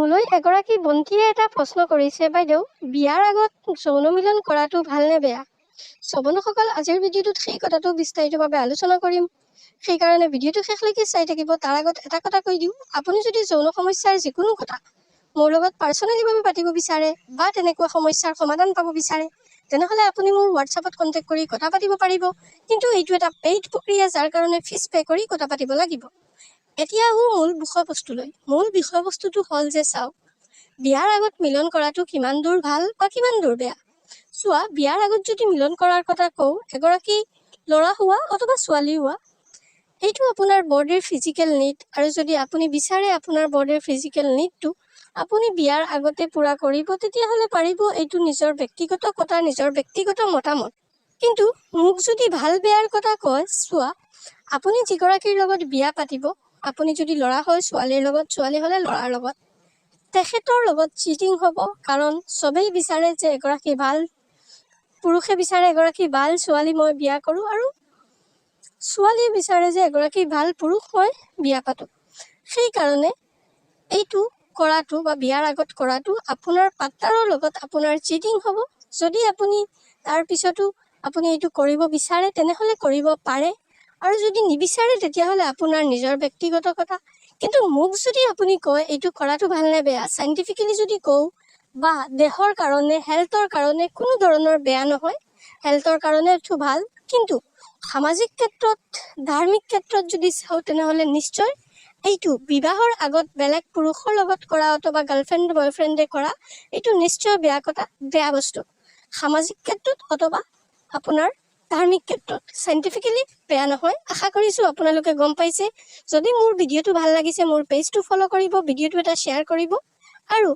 মোলৈ এগৰাকী ভণ্টিয়ে এটা প্ৰশ্ন কৰিছে, বাইদেউ বিয়াৰ আগত যৌন মিলন কৰাটো ভাল নে বেয়া? শ্ৰৱণসকল, আজিৰ ভিডিঅ'টোত সেই কথাটো বিস্তাৰিতভাৱে আলোচনা কৰিম। সেইকাৰণে ভিডিঅ'টো শেষলৈকে চাই থাকিব। তাৰ আগত এটা কথা কৈ দিওঁ, আপুনি যদি যৌন সমস্যাৰ যিকোনো কথা মোৰ লগত পাৰ্চনেলিভাৱে পাতিব বিচাৰে বা তেনেকুৱা সমস্যাৰ সমাধান পাব বিচাৰে, তেনেহ'লে আপুনি মোৰ হোৱাটছআপত কণ্টেক্ট কৰি কথা পাতিব পাৰিব। কিন্তু এইটো এটা পেইড প্ৰক্ৰিয়া, যাৰ কাৰণে ফিজ পে' কৰি কথা পাতিব লাগিব। এতিয়া আহোঁ মূল বিষয়বস্তুলৈ। মূল বিষয়বস্তুটো হ'ল যে চাওক, বিয়াৰ আগত মিলন কৰাটো কিমান দূৰ ভাল বা কিমান দূৰ বেয়া। চোৱা, বিয়াৰ আগত যদি মিলন কৰাৰ কথা কওঁ, এগৰাকী ল'ৰা হোৱা অথবা ছোৱালী হোৱা, এইটো আপোনাৰ বডিৰ ফিজিকেল নিড, আৰু যদি আপুনি বিচাৰে আপোনাৰ বডিৰ ফিজিকেল নিডটো আপুনি বিয়াৰ আগতে পূৰা কৰিব, তেতিয়াহ'লে পাৰিব। এইটো নিজৰ ব্যক্তিগত কথা, নিজৰ ব্যক্তিগত মতামত। কিন্তু মোক যদি ভাল বেয়াৰ কথা কয়, চোৱা, আপুনি যিগৰাকীৰ লগত বিয়া পাতিব, আপুনি যদি ল'ৰা হয় ছোৱালীৰ লগত, ছোৱালী হ'লে ল'ৰাৰ লগত, তেখেতৰ লগত চিটিং হ'ব। কাৰণ চবেই বিচাৰে যে এগৰাকী ভাল পুৰুষে বিচাৰে এগৰাকী ভাল ছোৱালী মই বিয়া কৰোঁ, আৰু ছোৱালীয়ে বিচাৰে যে এগৰাকী ভাল পুৰুষ মই বিয়া পাতোঁ। সেইকাৰণে এইটো কৰাটো বা বিয়াৰ আগত কৰাটো আপোনাৰ পাৰ্টনাৰৰ লগত আপোনাৰ চিটিং হ'ব। যদি আপুনি তাৰ পিছতো আপুনি এইটো কৰিব বিচাৰে, তেনেহ'লে কৰিব পাৰে, আৰু যদি নিবিচাৰে তেতিয়াহ'লে আপোনাৰ নিজৰ ব্যক্তিগত কথা। কিন্তু মোক যদি আপুনি কয় এইটো কৰাটো ভাল নে বেয়া, চাইণ্টিফিকেলি যদি কওঁ, বা দেহৰ কাৰণে, হেল্থৰ কাৰণে কোনো ধৰণৰ বেয়া নহয়, হেল্থৰ কাৰণে এইটো ভাল। কিন্তু সামাজিক ক্ষেত্ৰত, ধাৰ্মিক ক্ষেত্ৰত যদি চাওঁ, তেনেহ'লে নিশ্চয় এইটো বিবাহৰ আগত বেলেগ পুৰুষৰ লগত কৰা অথবা গাৰ্লফ্ৰেণ্ড বয়ফ্ৰেণ্ডে কৰা, এইটো নিশ্চয় বেয়া কথা, বেয়া বস্তু। সামাজিক ক্ষেত্ৰত অথবা আপোনাৰ ধাৰ্মিক ক্ষেত্ৰত চাইণ্টিফিকেলি বেয়া নহয়। আশা কৰিছোঁ আপোনালোকে গম পাইছে। যদি মোৰ ভিডিঅ'টো ভাল লাগিছে, মোৰ পেজটো ফ'ল' কৰিব, ভিডিঅ'টো এটা শ্বেয়াৰ কৰিব, আৰু